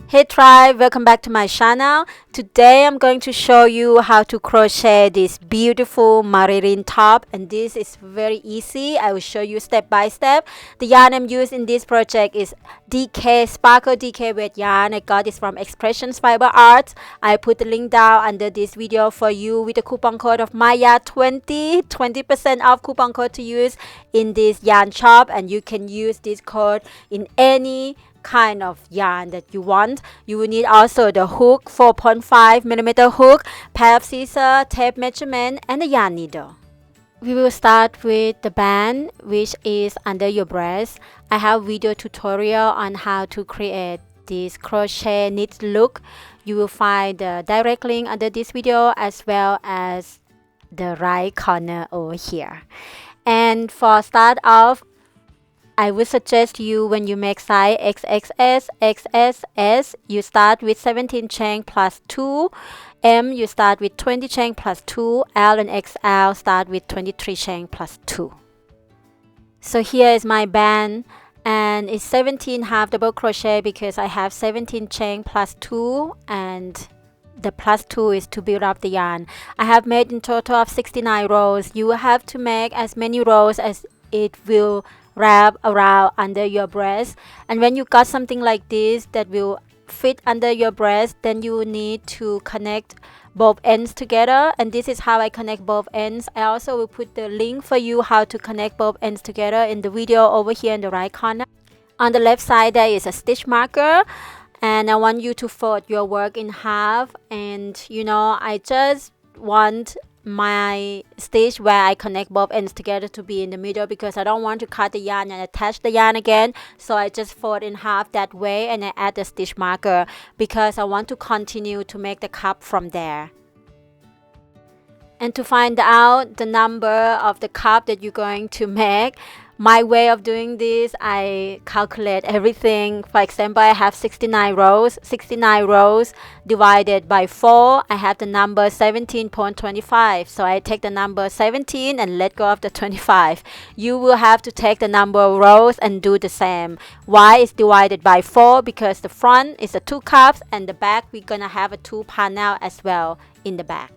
Hey tribe, welcome back to my channel. Today I'm going to show you how to crochet this beautiful MARILYN top, and this is very easy. I will show you step by step. The yarn I'm using in this project is DK Sparkle DK weight yarn. I got this from Expressions Fiber Arts. I put the link down under this video for you with the coupon code of Maya20, 20% off coupon code to use in this yarn shop, and you can use this code in any kind of yarn that you want. You will need also the hook, 4.5mm hook, pair of scissors, tape measurement, and the yarn needle. We will start with the band, which is under your breast. I have video tutorial on how to create this crochet knit look. You will find the direct link under this video as well as the right corner over here. And for start off, I would suggest you, when you make size XXS, XSS, you start with 17 chain plus 2. M, you start with 20 chain plus 2. L and XL start with 23 chain plus 2. So here is my band, and it's 17 half double crochet because I have 17 chain plus 2, and the plus 2 is to build up the yarn. I have made in total of 69 rows. You will have to make as many rows as it will wrap around under your breast. And when you got something like this that will fit under your breast, then you need to connect both ends together, and this is how I connect both ends. I also will put the link for you how to connect both ends together in the video over here in the right corner. On the left side there is a stitch marker, and I want you to fold your work in half, and I just want my stitch where I connect both ends together to be in the middle, because I don't want to cut the yarn and attach the yarn again. So I just fold in half that way, and I add the stitch marker because I want to continue to make the cup from there. And to find out the number of the cup that you're going to make, my way of doing this, I calculate everything. For example, I have 69 rows. 69 rows divided by 4, I have the number 17.25. So I take the number 17 and let go of the 25. You will have to take the number of rows and do the same. Why is divided by 4? Because the front is the 2 cups, and the back we're gonna have a 2 panel as well in the back.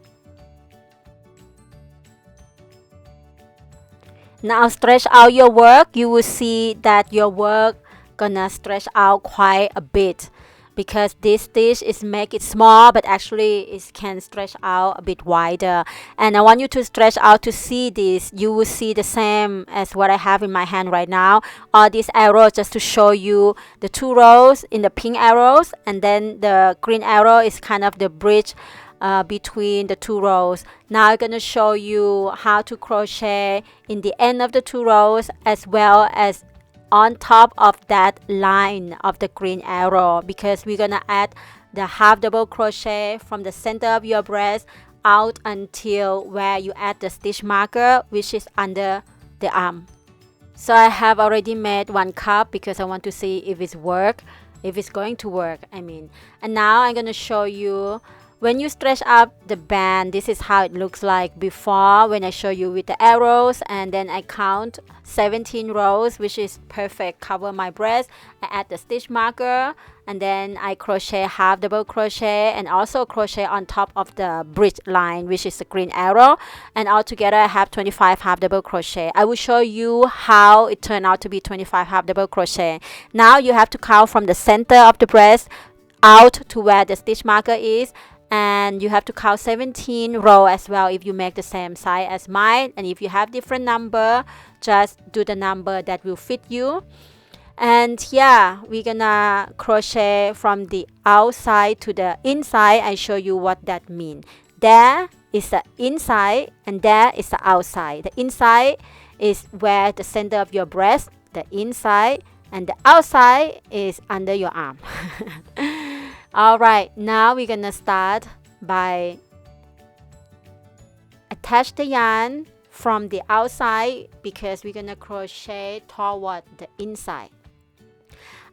Now stretch out your work. You will see that your work gonna stretch out quite a bit, because this stitch is make it small, but actually it can stretch out a bit wider. And I want you to stretch out to see this. You will see the same as what I have in my hand right now. All these arrows just to show you the 2 rows in the pink arrows, and then the green arrow is kind of the bridge between the 2 rows. Now I'm going to show you how to crochet in the end of the 2 rows as well as on top of that line of the green arrow, because we're going to add the half double crochet from the center of your breast out until where you add the stitch marker, which is under the arm. So I have already made 1 cup because I want to see if it's going to work, and now I'm going to show you. When you stretch up the band, this is how it looks like before when I show you with the arrows, and then I count 17 rows, which is perfect, cover my breast. I add the stitch marker, and then I crochet half double crochet and also crochet on top of the bridge line, which is the green arrow, and altogether I have 25 half double crochet. I will show you how it turned out to be 25 half double crochet. Now you have to count from the center of the breast out to where the stitch marker is, and you have to count 17 rows as well if you make the same size as mine. And if you have different number, just do the number that will fit you. And yeah, we're gonna crochet from the outside to the inside. I show you what that means. There is the inside and there is the outside. The inside is where the center of your breast, the inside, and the outside is under your arm. Alright, now we're gonna start by attach the yarn from the outside, because we're gonna crochet toward the inside.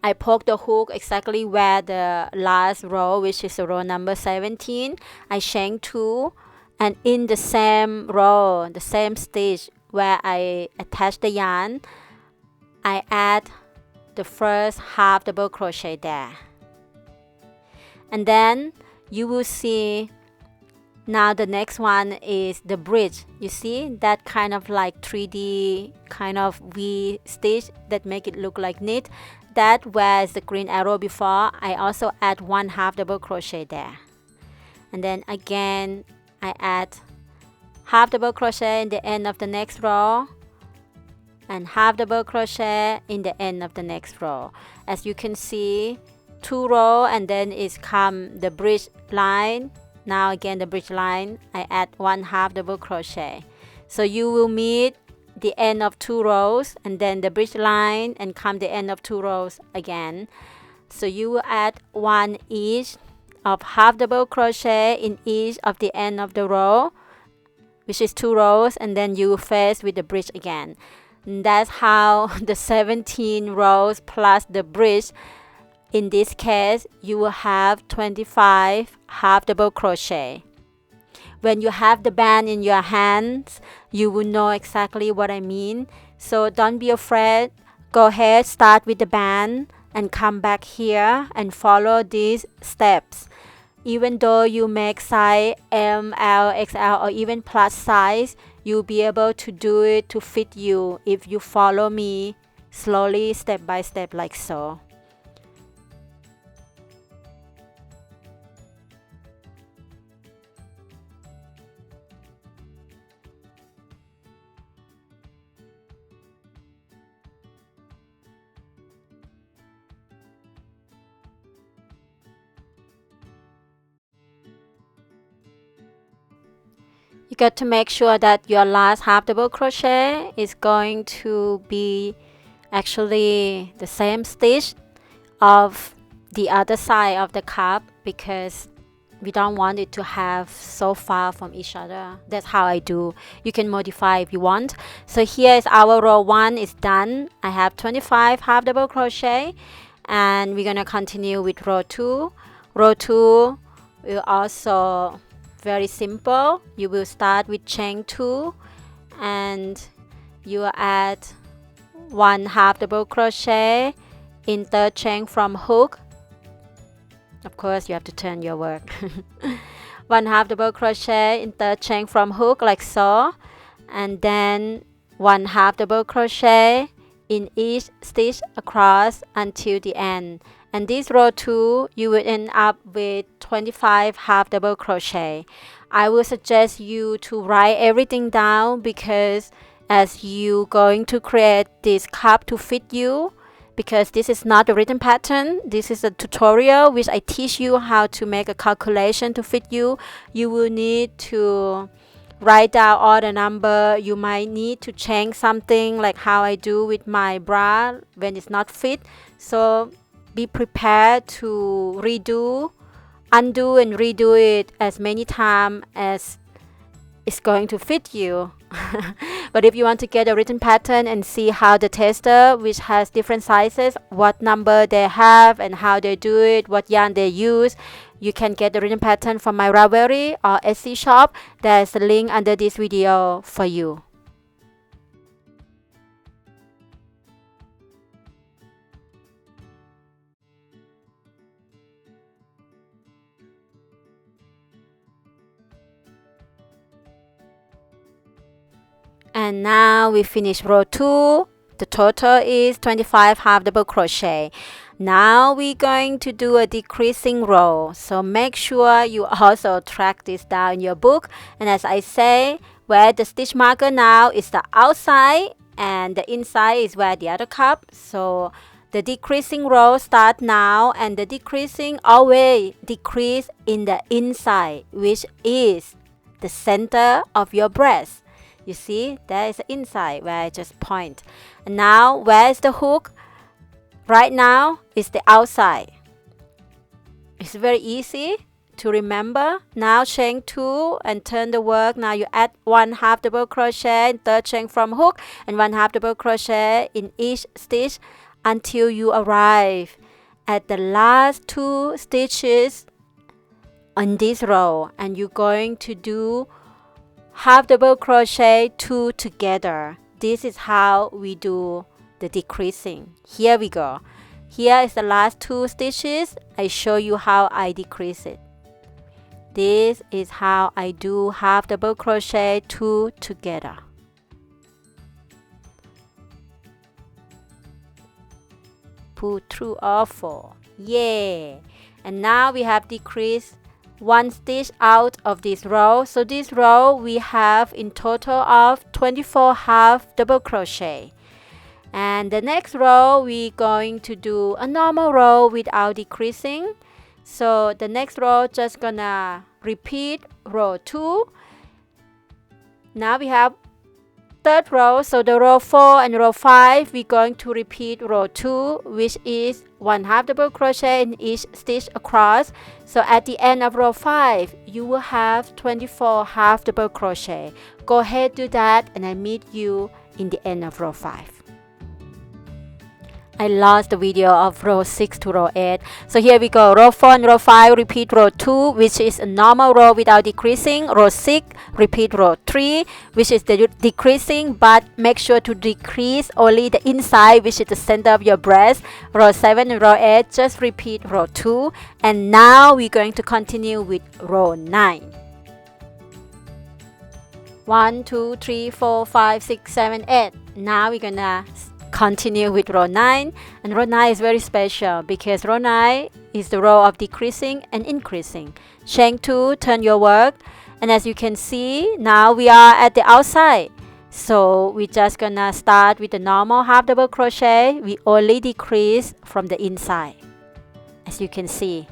I poke the hook exactly where the last row, which is the row number 17. I chain 2, and in the same row, the same stitch where I attach the yarn, I add the first half double crochet there. And then you will see now the next one is the bridge. You see that kind of like 3D kind of V stitch that make it look like knit. That was the green arrow before. I also add 1/2 double crochet there. And then again I add half double crochet in the end of the next row and half double crochet in the end of the next row. As you can see, 2 rows and then it's come the bridge line. Now again the bridge line, I add 1/2 double crochet. So you will meet the end of 2 rows and then the bridge line and come the end of 2 rows again. So you will add 1 each of half double crochet in each of the end of the row, which is 2 rows, and then you will face with the bridge again. And that's how the 17 rows plus the bridge. In this case, you will have 25 half double crochet. When you have the band in your hands, you will know exactly what I mean. So don't be afraid. Go ahead, start with the band and come back here and follow these steps. Even though you make size M, L, XL or even plus size, you'll be able to do it to fit you if you follow me slowly, step by step, like so. You got to make sure that your last half double crochet is going to be actually the same stitch of the other side of the cup, because we don't want it to have so far from each other. That's how I do. You can modify if you want. So here is our row 1 is done. I have 25 half double crochet and we're gonna continue with row 2. Row 2 will also very simple. You will start with chain 2 and you will add 1 half double crochet in third chain from hook. Of course you have to turn your work. 1 half double crochet in third chain from hook, like so, and then 1 half double crochet in each stitch across until the end. And this row 2 you will end up with 25 half double crochet. I will suggest you to write everything down, because as you going to create this cup to fit you, because this is not a written pattern, this is a tutorial which I teach you how to make a calculation to fit you. You will need to write down all the number. You might need to change something, like how I do with my bra when it's not fit. So be prepared to undo and redo it as many times as it's going to fit you. But if you want to get a written pattern and see how the tester, which has different sizes, what number they have and how they do it, what yarn they use, you can get the written pattern from my Ravelry or Etsy shop. There's a link under this video for you. And now we finish row 2. The total is 25 half double crochet. Now we're going to do a decreasing row. So make sure you also track this down in your book. And as I say, where the stitch marker now is the outside and the inside is where the other cup. So the decreasing row start now, and the decreasing always decrease in the inside, which is the center of your breast. You see, there is the inside where I just point. And now, where is the hook? Right now, it's the outside. It's very easy to remember. Now, chain 2 and turn the work. Now you add 1 half double crochet in third chain from hook and 1 half double crochet in each stitch until you arrive at the last 2 stitches on this row. And you're going to do half double crochet 2 together. This is how we do the decreasing. Here we go. Here is the last 2 stitches I show you how I decrease it. This is how I do half double crochet 2 together. Pull through all 4. Yay! And now we have decreased 1 stitch out of this row. So this row we have in total of 24 half double crochet. And the next row we're going to do a normal row without decreasing. So the next row just gonna repeat row 2. Now we have third row, so the row 4 and row 5 we're going to repeat row 2, which is 1 half double crochet in each stitch across. So at the end of row 5 you will have 24 half double crochet. Go ahead, do that, and I meet you in the end of row 5. I lost the video of row 6 to row 8. So here we go. Row 4 and row 5, repeat row 2, which is a normal row without decreasing. Row 6, repeat row 3, which is the decreasing, but make sure to decrease only the inside, which is the center of your breast. Row 7 and row 8, just repeat row 2. And now we're going to continue with row 9. 1, 2, 3, 4, 5, 6, 7, 8. Now we're gonna continue with row 9, and row 9 is very special because row 9 is the row of decreasing and increasing. Chain 2, turn your work, and as you can see, now we are at the outside. So we're just gonna start with the normal half double crochet. We only decrease from the inside, as you can see.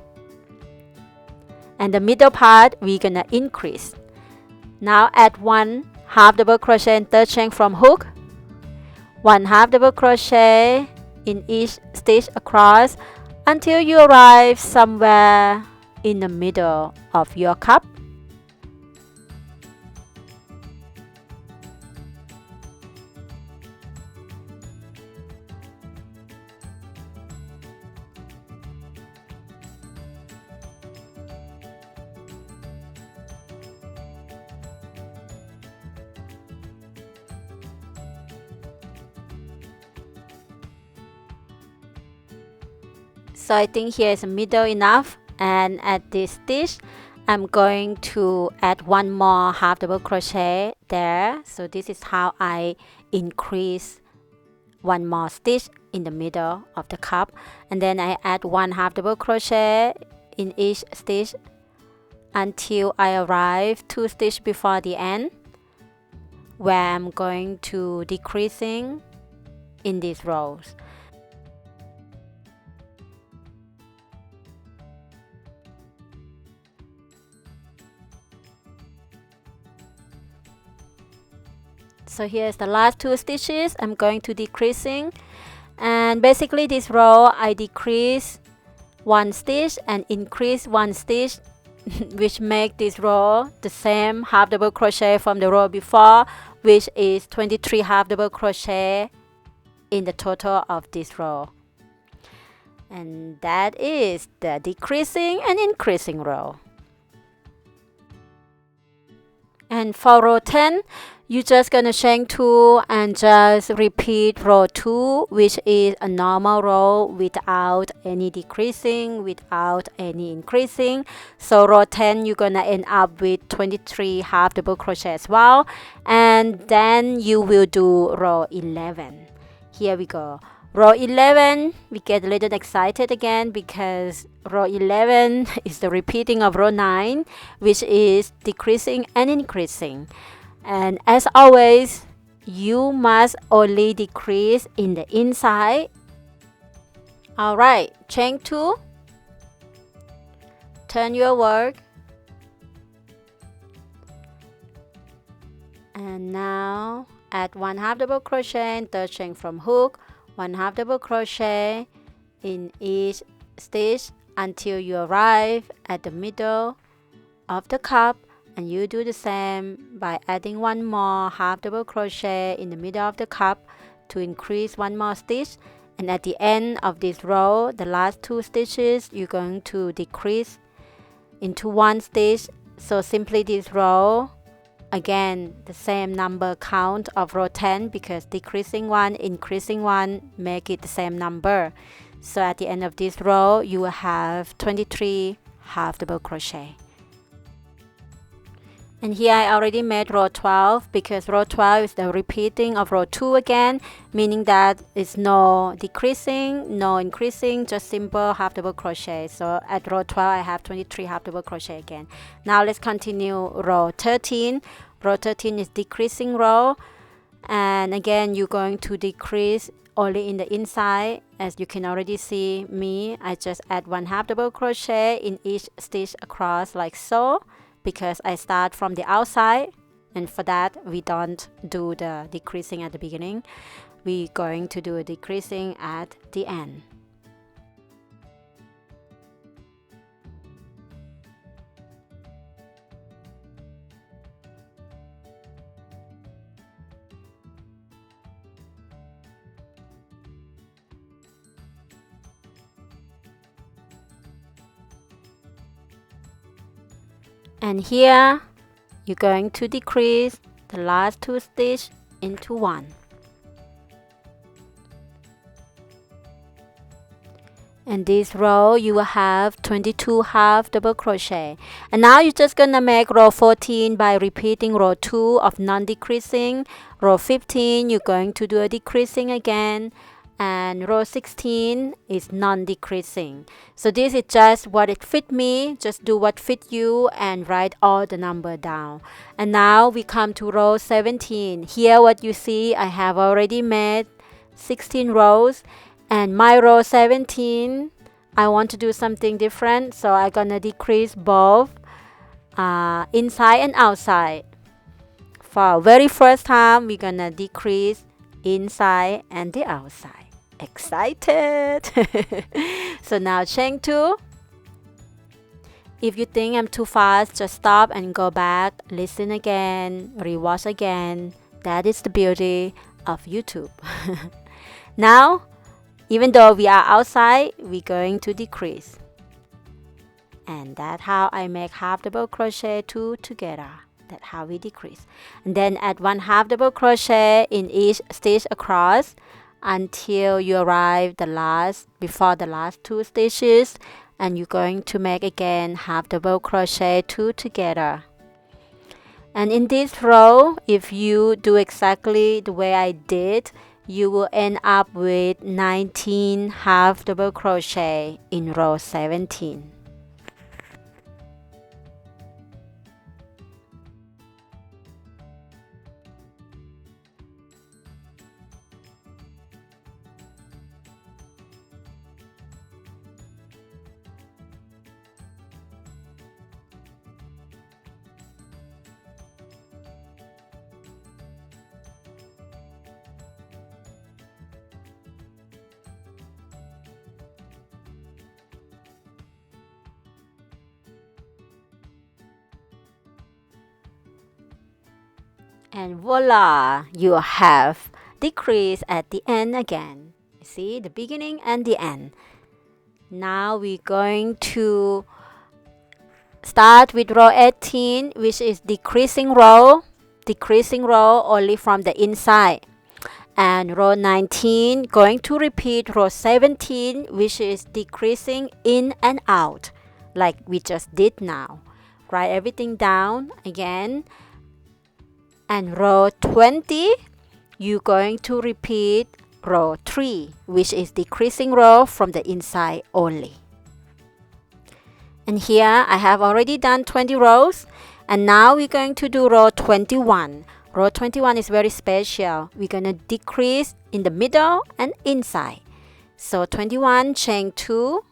And the middle part we're gonna increase. Now add 1 half double crochet and third chain from hook. 1 half double crochet in each stitch across until you arrive somewhere in the middle of your cup. So I think here is middle enough, and at this stitch I'm going to add 1 more half double crochet there. So this is how I increase 1 more stitch in the middle of the cup, and then I add 1 half double crochet in each stitch until I arrive 2 stitches before the end, where I'm going to decreasing in these rows. So here's the last 2 stitches. I'm going to decreasing, and basically this row I decrease 1 stitch and increase 1 stitch which make this row the same half double crochet from the row before, which is 23 half double crochet in the total of this row. And that is the decreasing and increasing row. And for row 10, you're just gonna chain 2 and just repeat row 2, which is a normal row without any decreasing, without any increasing. So row 10 you're gonna end up with 23 half double crochet as well, and then you will do row 11. Here we go. Row 11, we get a little excited again because row 11 is the repeating of row 9, which is decreasing and increasing. And as always, you must only decrease in the inside. Alright, chain 2, turn your work, and now add 1 half double crochet and third chain from hook, 1 half double crochet in each stitch until you arrive at the middle of the cup, and you do the same by adding 1 more half double crochet in the middle of the cup to increase 1 more stitch. And at the end of this row, the last 2 stitches, you're going to decrease into 1 stitch. So simply this row, again the same number count of row 10, because decreasing 1, increasing 1 make it the same number. So at the end of this row, you will have 23 half double crochet. And here I already made row 12 because row 12 is the repeating of row 2 again, meaning that it's no decreasing, no increasing, just simple half double crochet. So at row 12 I have 23 half double crochet again. Now let's continue row 13. Row 13 is decreasing row, and again you're going to decrease only in the inside. As you can already see me, I just add 1 half double crochet in each stitch across like so, because I start from the outside, and for that we don't do the decreasing at the beginning. We're going to do a decreasing at the end. And here you're going to decrease the last 2 stitches into 1. In this row you will have 22 half double crochet. And now you're just gonna make row 14 by repeating row 2 of non-decreasing. Row 15 you're going to do a decreasing again, and row 16 is non-decreasing. So this is just what it fit me. Just do what fit you and write all the number down. And now we come to row 17. Here what you see, I have already made 16 rows, and my row 17 I want to do something different, so I'm gonna decrease both inside and outside. For very first time we're gonna decrease inside and the outside. Excited! So now chain 2. If you think I'm too fast, just stop and go back, listen again, rewatch again. That is the beauty of YouTube. Now, even though we are outside, we're going to decrease. And that's how I make half double crochet 2 together. That's how we decrease. And then add 1 half double crochet in each stitch across until you arrive before the last 2 stitches, and you're going to make again half double crochet 2 together. And in this row, if you do exactly the way I did, you will end up with 19 half double crochet in row 17. And voila, you have decrease at the end again. You see the beginning and the end. Now we're going to start with row 18, which is decreasing row only from the inside. And row 19, going to repeat row 17, which is decreasing in and out, like we just did now. Write everything down again. And row 20, you're going to repeat row 3, which is decreasing row from the inside only. And here I have already done 20 rows, and now we're going to do row 21. Row 21 is very special. We're going to decrease in the middle and inside. So 21, chain 2,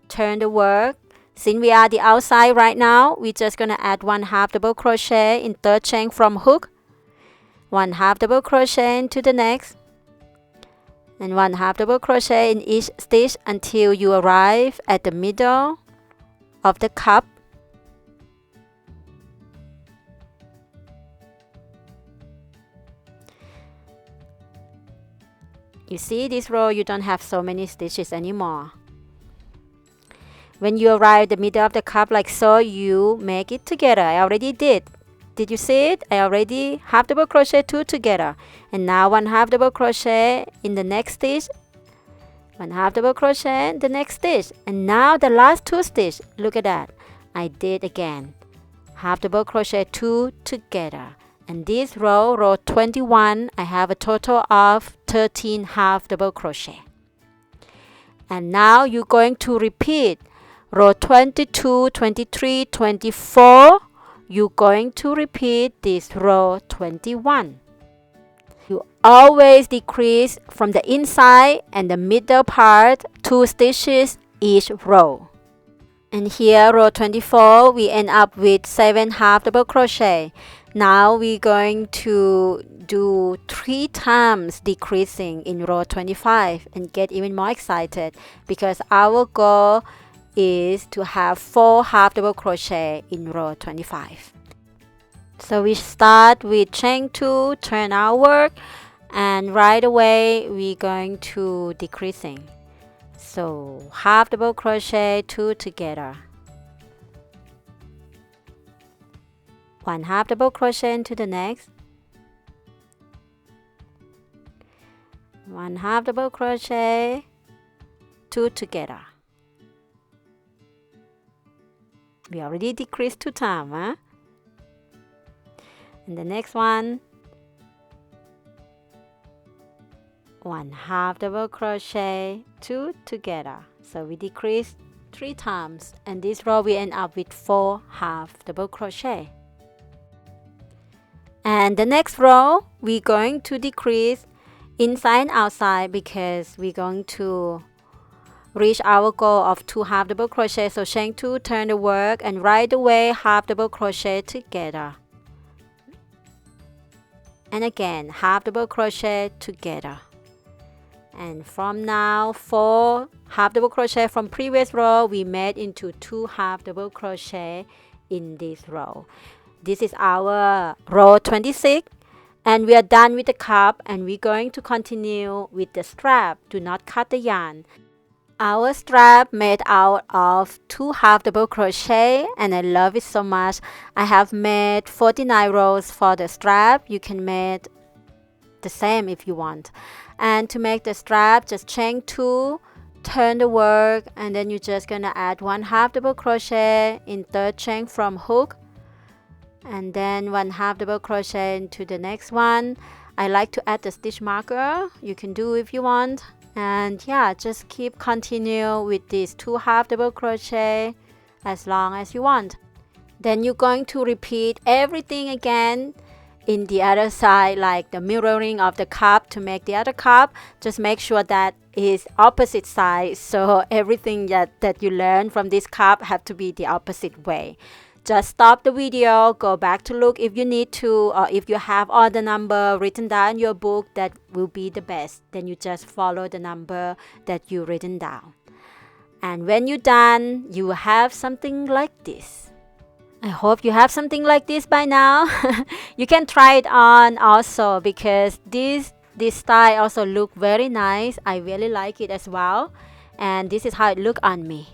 turn the work. Since we are the outside right now, we're just going to add 1 half double crochet in third chain from hook, 1 half double crochet into the next, and 1 half double crochet in each stitch until you arrive at the middle of the cup. You see, this row you don't have so many stitches anymore. When you arrive at the middle of the cup like so, you make it together. I already did. Did you see it? I already half double crochet 2 together, and now 1 half double crochet in the next stitch, 1 half double crochet in the next stitch, and now the last 2 stitches. Look at that, I did again half double crochet 2 together. And this row 21, I have a total of 13 half double crochet. And now you're going to repeat row 22, 23, 24. You're going to repeat this row 21. You always decrease from the inside and the middle part 2 stitches each row. And here row 24, we end up with 7 half double crochet. Now we're going to do 3 times decreasing in row 25 and get even more excited, because our goal is to have 4 half double crochet in row 25. So we start with chain 2, turn our work, and right away we're going to decreasing. So half double crochet 2 together, 1 half double crochet into the next, 1 half double crochet, 2 together. We already decreased 2 times, huh? And the next one, 1 half double crochet, 2 together. So we decrease 3 times, and this row we end up with 4 half double crochet. And the next row we're going to decrease inside and outside, because we're going to reach our goal of 2 half double crochet. So chain 2, turn the work, and right away half double crochet together, and again half double crochet together. And from now 4 half double crochet from previous row we made into 2 half double crochet in this row. This is our row 26, and we are done with the cup, and we're going to continue with the strap. Do not cut the yarn. Our strap made out of 2 half double crochet, and I love it so much. I have made 49 rows for the strap. You can make the same if you want. And to make the strap, just chain 2, turn the work, and then you're just gonna add 1 half double crochet in 3rd chain from hook, and then 1 half double crochet into the next one. I like to add the stitch marker. You can do if you want. And yeah, just keep continue with these 2 half double crochet as long as you want. Then you're going to repeat everything again in the other side, like the mirroring of the cup to make the other cup. Just make sure that is opposite side, so everything that you learn from this cup have to be the opposite way. Just stop the video, go back to look if you need to, or if you have all the number written down in your book, that will be the best. Then you just follow the number that you written down. And when you're done, you will have something like this. I hope you have something like this by now. You can try it on also, because this style also look very nice. I really like it as well. And this is how it look on me.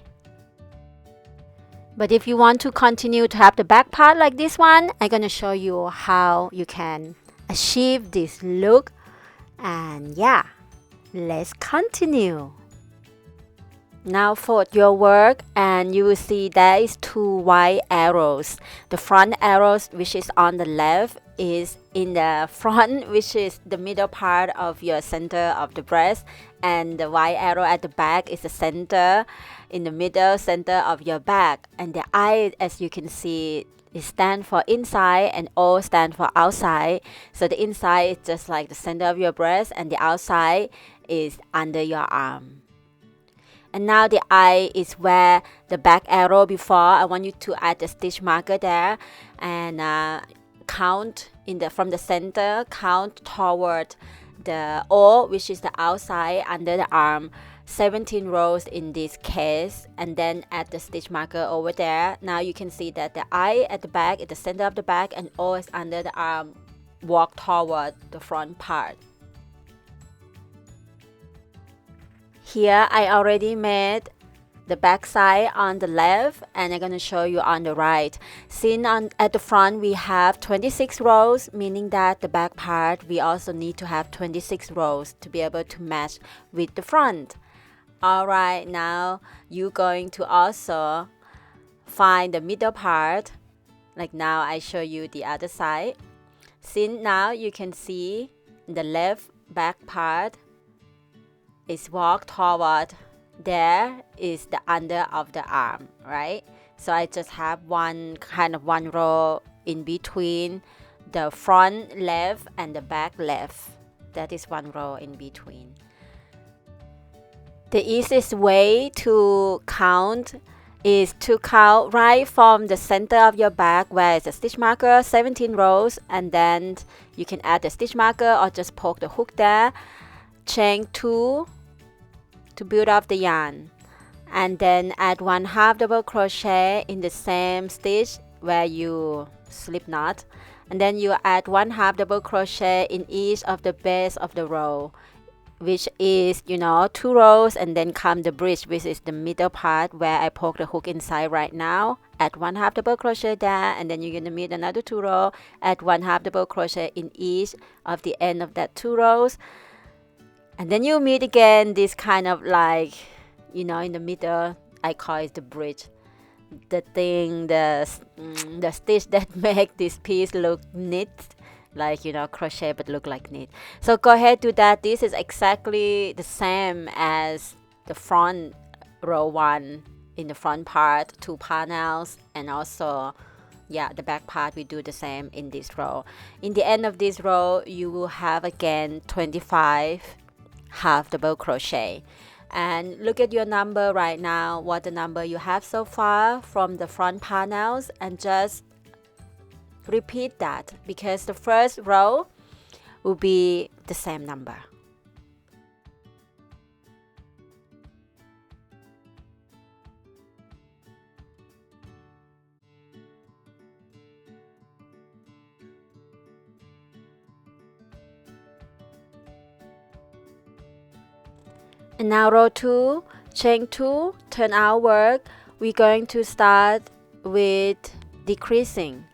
But if you want to continue to have the back part like this one, I'm gonna show you how you can achieve this look. And yeah, let's continue. Now fold your work, and you will see there is 2 white arrows. The front arrows, which is on the left, is in the front, which is the middle part of your center of the breast, and the white arrow at the back is the center, in the middle center of your back. And the I, as you can see, it stands for inside, and O stands for outside. So the inside is just like the center of your breast, and the outside is under your arm. And now the I is where the back arrow before. I want you to add the stitch marker there, and count from the center, count toward the O, which is the outside under the arm, 17 rows in this case, and then add the stitch marker over there. Now you can see that the I at the back is the center of the back, and O is under the arm, walk toward the front part. Here I already made the back side on the left, and I'm going to show you on the right. Since at the front we have 26 rows, meaning that the back part we also need to have 26 rows to be able to match with the front. Alright, now you're going to also find the middle part. Like now I show you the other side. Since now you can see the left back part is walk toward, there is the under of the arm, right? So I just have one row in between the front left and the back left. That is one row in between. The easiest way to count is to count right from the center of your back where is the stitch marker, 17 rows, and then you can add the stitch marker or just poke the hook there, chain 2 to build up the yarn, and then add 1/2 double crochet in the same stitch where you slip knot, and then you add 1/2 double crochet in each of the base of the row, which is 2 rows, and then come the bridge, which is the middle part where I poke the hook inside right now. Add 1/2 double crochet there, and then you're going to meet another 2 rows, add 1/2 double crochet in each of the end of that 2 rows, and then you meet again this kind of like in the middle. I call it the bridge, the thing, the stitch that make this piece look neat, like crochet but look like knit. So go ahead, do that. This is exactly the same as the front row 1 in the front part, 2 panels, and also the back part we do the same in this row. In the end of this row you will have again 25 half double crochet, and look at your number right now, what the number you have so far from the front panels, and just repeat that, because the first row will be the same number. And now row 2, chain 2, turn outward. We're going to start with decreasing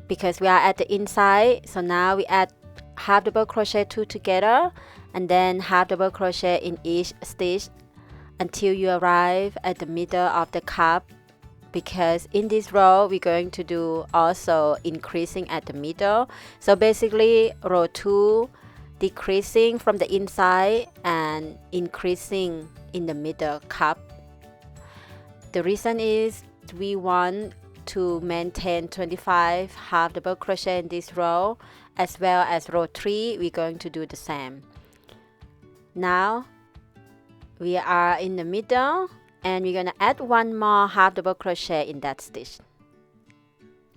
because we are at the inside. So now we add half double crochet 2 together, and then half double crochet in each stitch until you arrive at the middle of the cup, because in this row we're going to do also increasing at the middle. So basically row 2, decreasing from the inside and increasing in the middle cup. The reason is we want to maintain 25 half double crochet in this row, as well as row 3 we're going to do the same. Now we are in the middle, and we're going to add 1 more half double crochet in that stitch.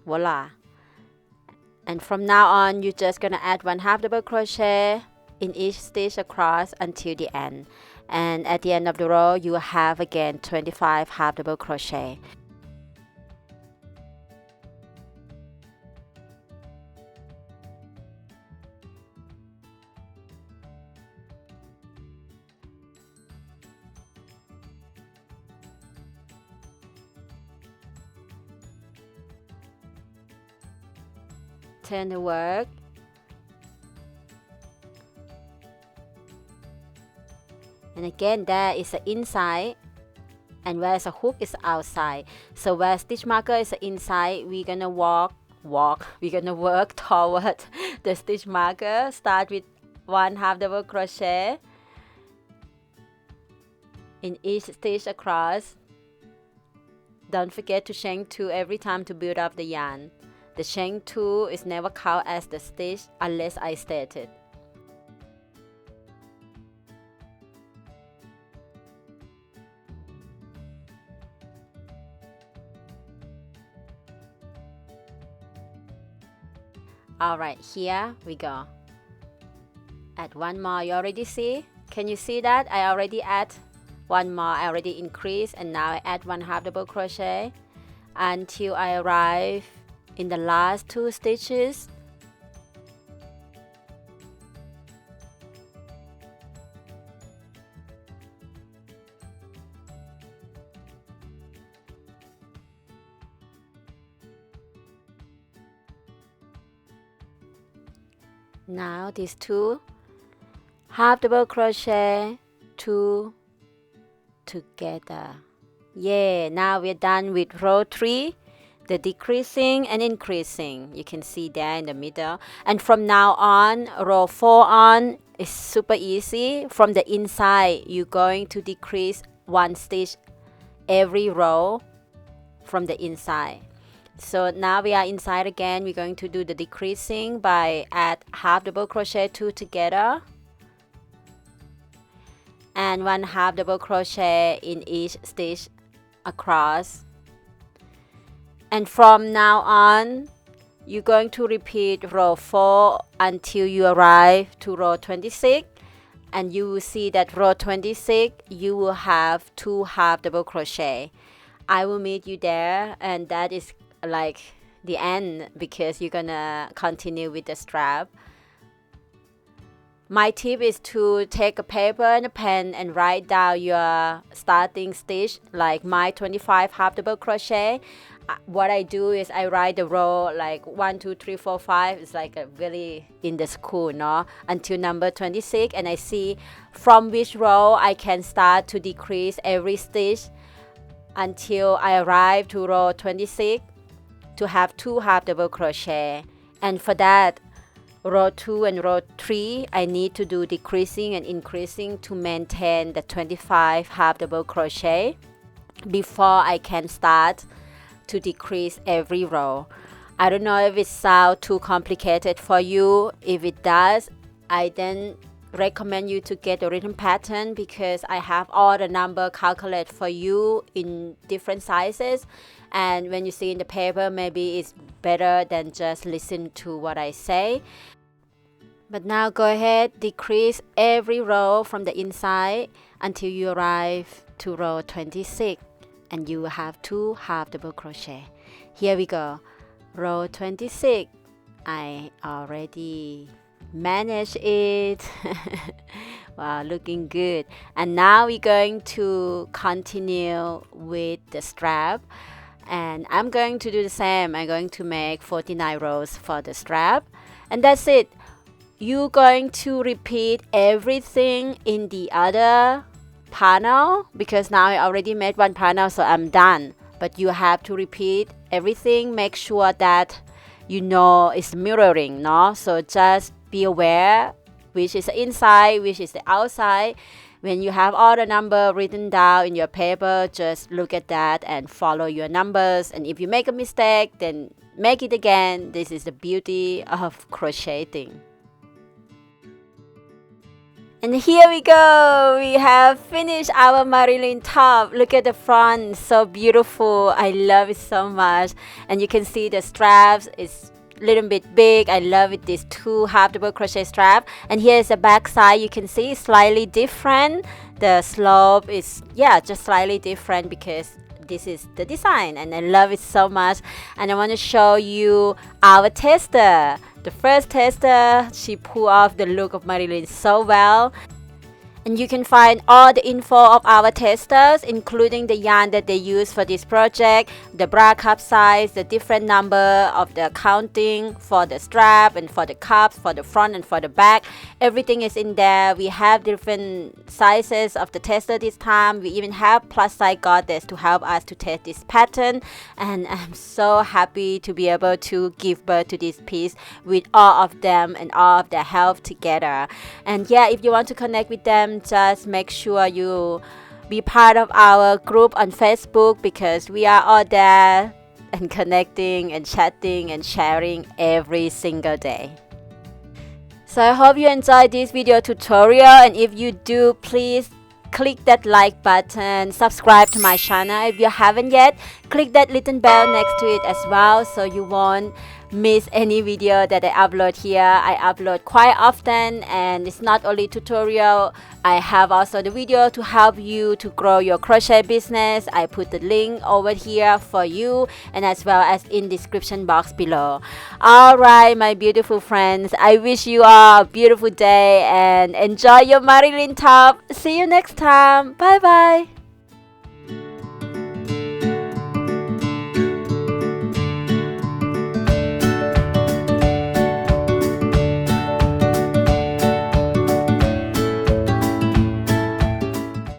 Voila. And from now on you're just going to add 1/2 double crochet in each stitch across until the end, and at the end of the row you have again 25 half double crochet. Turn the work, and again there is the inside, and where's a hook is outside. So where stitch marker is the inside, we're gonna we're gonna work toward the stitch marker. Start with 1/2 double crochet in each stitch across. Don't forget to chain 2 every time to build up the yarn. The chain 2 is never count as the stitch unless I state it. Alright, here we go. Add 1 more. You already see? Can you see that? I already add 1 more. I already increase, and now I add 1/2 double crochet until I arrive in the last 2 stitches. Now these 2 half double crochet, 2 together. Yeah, now we're done with row 3, the decreasing and increasing. You can see there in the middle. And from now on, row 4 on is super easy. From the inside, you're going to decrease 1 stitch every row from the inside. So now we are inside again. We're going to do the decreasing by add half double crochet 2 together and 1 half double crochet in each stitch across. And from now on, you're going to repeat row 4 until you arrive to row 26, and you will see that row 26 you will have 2 half double crochet. I will meet you there, and that is like the end because you're gonna continue with the strap. My tip is to take a paper and a pen and write down your starting stitch, like my 25 half double crochet. What I do is I write the row like 1 2 3 4 5. It's like a really in the school, no, until number 26, and I see from which row I can start to decrease every stitch until I arrive to row 26 to have 2 half double crochet. And for that, row 2 and row 3 I need to do decreasing and increasing to maintain the 25 half double crochet before I can start to decrease every row. I don't know if it sounds too complicated for you. If it does, I then recommend you to get a written pattern because I have all the number calculated for you in different sizes, and when you see in the paper, maybe it's better than just listen to what I say. But now go ahead, decrease every row from the inside until you arrive to row 26, and you will have 2 half double crochet. Here we go. Row 26, I already managed it. Wow, looking good. And now we're going to continue with the strap, and I'm going to do the same. I'm going to make 49 rows for the strap, and that's it. You're going to repeat everything in the other panel because now I already made 1 panel, so I'm done. But you have to repeat everything. Make sure that you know it's mirroring, no? So just be aware which is the inside, which is the outside. When you have all the number written down in your paper, just look at that and follow your numbers. And if you make a mistake, then make it again. This is the beauty of crocheting. And here we go. We have finished our Marilyn top. Look at the front, so beautiful. I love it so much. And you can see the straps is a little bit big. I love it, this 2 half double crochet strap. And here's the back side. You can see it's slightly different. The slope is just slightly different because this is the design, and I love it so much. And I want to show you our tester. The first tester, she pulled off the look of Marilyn so well. And you can find all the info of our testers, including the yarn that they use for this project, the bra cup size, the different number of the counting for the strap and for the cups, for the front and for the back. Everything is in there. We have different sizes of the tester this time. We even have plus size goddess to help us to test this pattern. And I'm so happy to be able to give birth to this piece with all of them and all of their help together. And if you want to connect with them, just make sure you be part of our group on Facebook because we are all there and connecting and chatting and sharing every single day. So I hope you enjoyed this video tutorial, and if you do, please click that like button, subscribe to my channel if you haven't yet, click that little bell next to it as well so you won't miss any video that I upload here. I upload quite often, and it's not only tutorial. I have also the video to help you to grow your crochet business. I put the link over here for you, and as well as in description box below. Alright, my beautiful friends, I wish you all a beautiful day and enjoy your Marilyn top. See you next time. Bye bye.